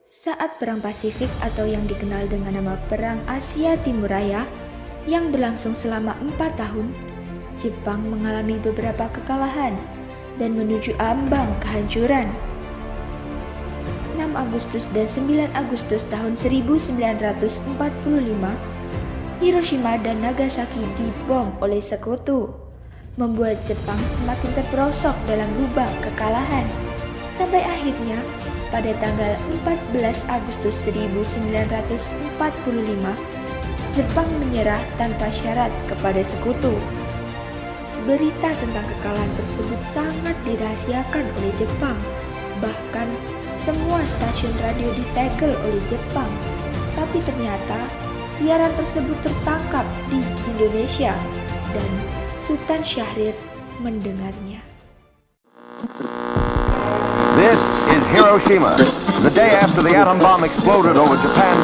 Saat Perang Pasifik atau yang dikenal dengan nama Perang Asia Timur Raya yang berlangsung selama 4 tahun, Jepang mengalami beberapa kekalahan dan menuju ambang kehancuran. 6 Agustus dan 9 Agustus tahun 1945, Hiroshima dan Nagasaki dibom oleh sekutu, membuat Jepang semakin terperosok dalam lubang kekalahan. Sampai akhirnya, pada tanggal 14 Agustus 1945, Jepang menyerah tanpa syarat kepada sekutu. Berita tentang kekalahan tersebut sangat dirahasiakan oleh Jepang. Bahkan, semua stasiun radio disegel oleh Jepang. Tapi ternyata, siaran tersebut tertangkap di Indonesia dan Sultan Syahrir mendengarnya. This is Hiroshima, the day after the atom bomb exploded over Japan's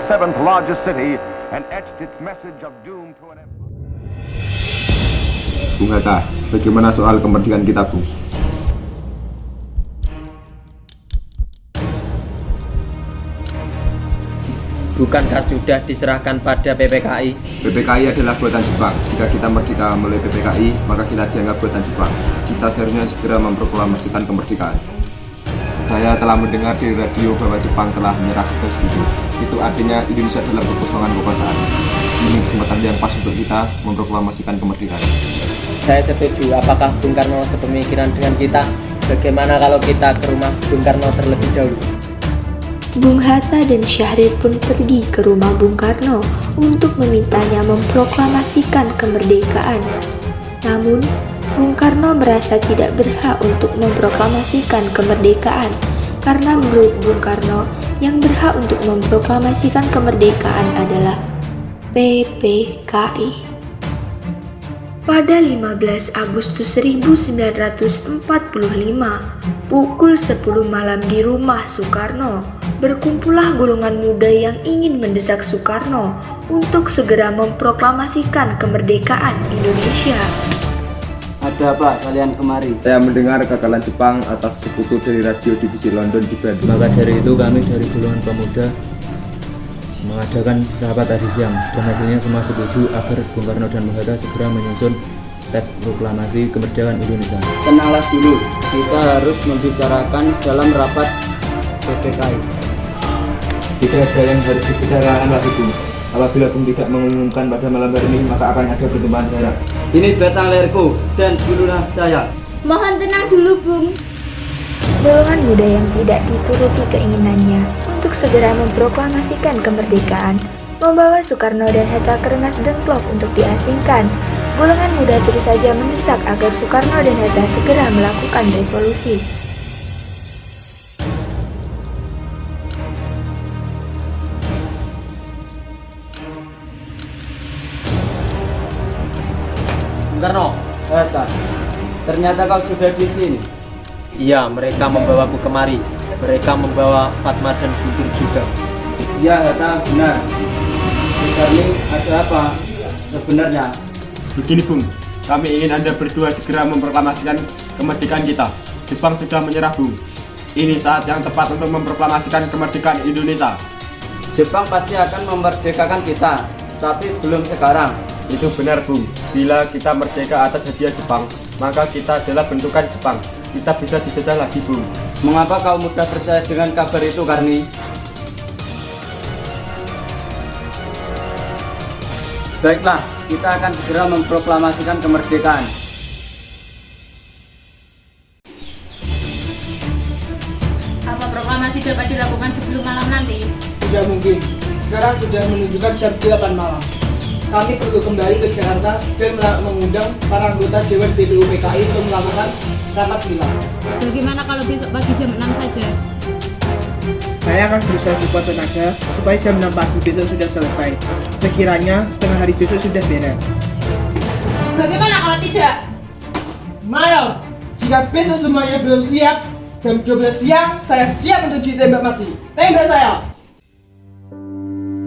seventh largest city and etched its message of doom to an empire. Bung Hatta, bagaimana soal kemerdekaan kita, Bung? Bukankah sudah diserahkan pada PPKI? PPKI adalah buatan Jepang. Jika kita merdeka melalui PPKI, maka kita dianggap buatan Jepang. Kita seharusnya segera memproklamasikan kemerdekaan. Saya telah mendengar di radio bahwa Jepang telah menyerah ke sekutu. Itu artinya Indonesia dalam kekosongan kekuasaan. Ini kesempatan yang pas untuk kita memproklamasikan kemerdekaan. Saya setuju. Apakah Bung Karno sepemikiran dengan kita? Bagaimana kalau kita ke rumah Bung Karno terlebih dahulu? Bung Hatta dan Syahrir pun pergi ke rumah Bung Karno untuk memintanya memproklamasikan kemerdekaan. Namun, Bung Karno merasa tidak berhak untuk memproklamasikan kemerdekaan karena menurut Bung Karno yang berhak untuk memproklamasikan kemerdekaan adalah PPKI. Pada 15 Agustus 1945, pukul 10 malam di rumah Soekarno, berkumpullah golongan muda yang ingin mendesak Soekarno untuk segera memproklamasikan kemerdekaan Indonesia. Ada apa kalian kemari? Saya mendengar kekalahan Jepang atas sekutu dari radio divisi London di Bandung. Maka dari itu kami dari golongan pemuda mengadakan rapat tadi siang dan hasilnya semua setuju agar Bung Karno dan Bung Hatta segera menyusun teks proklamasi kemerdekaan Indonesia. Tenanglah dulu, kita harus membicarakan dalam rapat PPKI. Tidak ada yang harus dibicarakan lagi, Bung. Apabila Bung tidak mengumumkan pada malam hari ini, maka akan ada pertumpahan darah. Ini batang leherku dan bululah saya. Mohon tenang dulu, Bung. Golongan muda yang tidak dituruti keinginannya untuk segera memproklamasikan kemerdekaan membawa Soekarno dan Hatta ke Rengas Dengklok untuk diasingkan. Golongan muda terus saja mendesak agar Soekarno dan Hatta segera melakukan revolusi. Bung Karno, Hatta, ternyata kau sudah di sini. Iya, mereka membawaku kemari. Mereka membawa Fatma dan Guntur juga. Ya, Hatta, benar. Ini ada apa sebenarnya? Begini, Bung. Kami ingin Anda berdua segera memproklamasikan kemerdekaan kita. Jepang sudah menyerah, Bung. Ini saat yang tepat untuk memproklamasikan kemerdekaan Indonesia. Jepang pasti akan memerdekakan kita, tapi belum sekarang. Itu benar, Bung. Bila kita merdeka atas hadiah Jepang, maka kita adalah bentukan Jepang. Kita bisa dijajah lagi, Bung. Mengapa kau mudah percaya dengan kabar itu, Karni? Baiklah, kita akan segera memproklamasikan kemerdekaan. Apa proklamasi dapat dilakukan sebelum malam nanti? Tidak mungkin. Sekarang sudah menunjukkan jam 8 malam. Kami perlu kembali ke Jakarta dan mengundang para anggota Dewan BPU PKI untuk melakukan rapat wilayah. Bagaimana kalau besok pagi jam 6 saja? Saya akan berusaha sekuat tenaga supaya jam 6 pagi besok sudah selesai. Sekiranya setengah hari besok sudah beres. Bagaimana kalau tidak? Mayor, jika besok semuanya belum siap, jam 12 siang saya siap untuk ditembak mati. Tembak saya!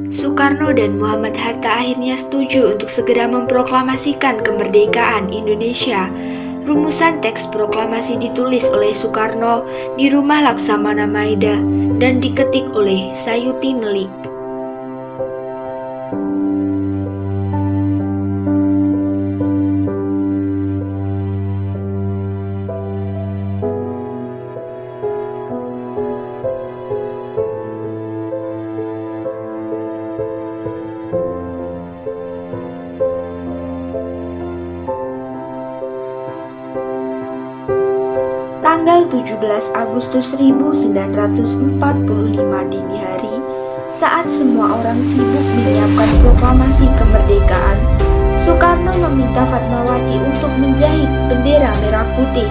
Soekarno dan Muhammad Hatta akhirnya setuju untuk segera memproklamasikan kemerdekaan Indonesia. Rumusan teks proklamasi ditulis oleh Soekarno di rumah Laksamana Maeda dan diketik oleh Sayuti Melik. Tanggal 17 Agustus 1945 dini hari, saat semua orang sibuk menyiapkan proklamasi kemerdekaan, Soekarno meminta Fatmawati untuk menjahit bendera merah putih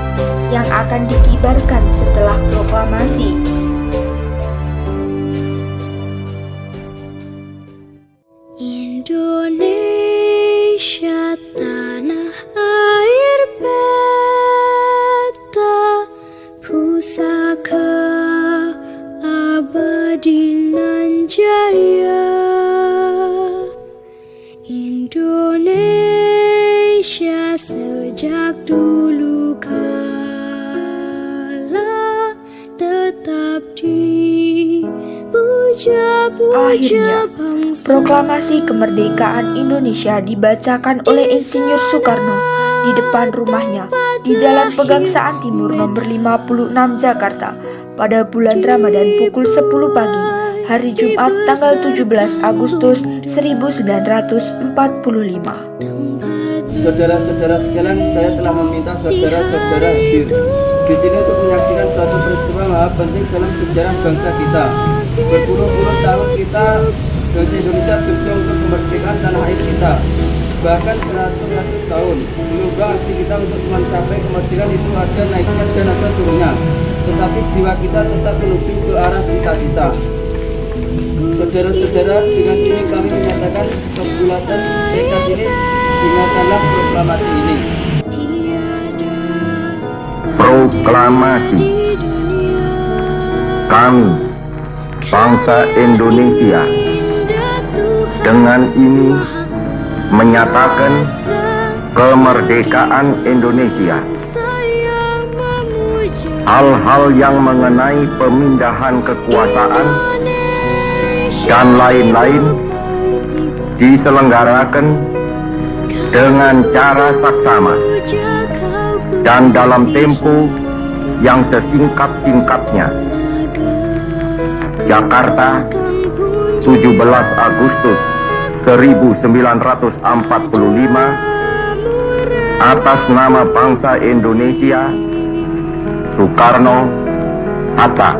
yang akan dikibarkan setelah proklamasi. Indonesia tanah air beta, pusaka abadi nan jaya. Indonesia sejak dulu kala tetap dipuja-puja bangsa. Proklamasi kemerdekaan Indonesia dibacakan oleh Insinyur Soekarno di depan rumahnya di Jalan Pegangsaan Timur nomor 56 Jakarta pada bulan Ramadan pukul 10 pagi, hari Jumat tanggal 17 Agustus 1945. Saudara-saudara sekalian, saya telah meminta saudara-saudara hadir di sini untuk menyaksikan suatu peristiwa maha penting dalam sejarah bangsa kita. Berpuluh-puluh tahun kita bangsa Indonesia berjuang untuk kemerdekaan tanah air kita. Bahkan beratus-ratus tahun gelombang aksi kita untuk mencapai kemerdekaan itu ada naiknya dan ada turunnya, tetapi jiwa kita tetap menuju ke arah cita-cita. Saudara-saudara, dengan ini kami menyatakan kebulatan tekad ini, dengarkanlah proklamasi ini. Proklamasi. Kami, bangsa Indonesia, dengan ini menyatakan kemerdekaan Indonesia. Hal-hal yang mengenai pemindahan kekuasaan dan lain-lain diselenggarakan dengan cara saksama dan dalam tempo yang sesingkat-singkatnya. Jakarta, 17 Agustus 1945, atas nama bangsa Indonesia, Soekarno, Hatta.